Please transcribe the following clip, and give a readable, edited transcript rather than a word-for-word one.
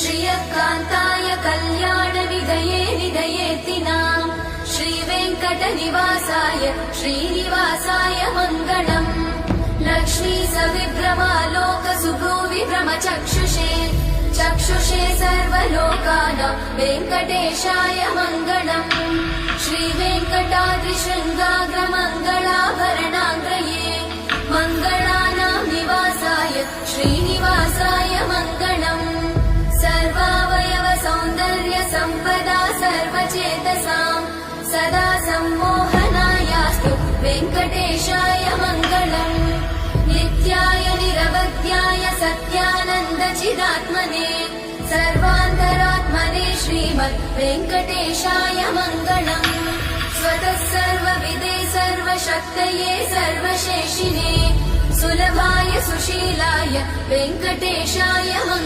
श्रियकान्ताय कल्याणनिधये निधयेतिनाम् श्रीवेङ्कटनिवासाय श्रीनिवासाय मङ्गलम् लक्ष्मी सविभ्रमालोकसुभ्रूविभ्रमचक्षुषे चक्षुषे सर्वलोकानां वेङ्कटेशाय मङ्गलम् श्रीवेङ्कटाद्रिशृङ्गाग्रमङ्गलाभरणाग्रये मङ्गलानां निवासाय श्रीनिवासाय मङ्गलम् सर्वावयव सौन्दर्य सम्पदा सर्वचेतसां सदा सम्मोहनायास्तु वेङ्कटेशाय मङ्गलम् नित्याय निरवध्याय सत्यानन्दचिदात्मने सर्वान्तरात्मने श्रीमद् वेङ्कटेशाय मङ्गलम् स्वतः सर्वविदे सर्वशक्तये सर्वशेषिने सुलभाय सुशीलाय वेङ्कटेशाय मङ्गलम्।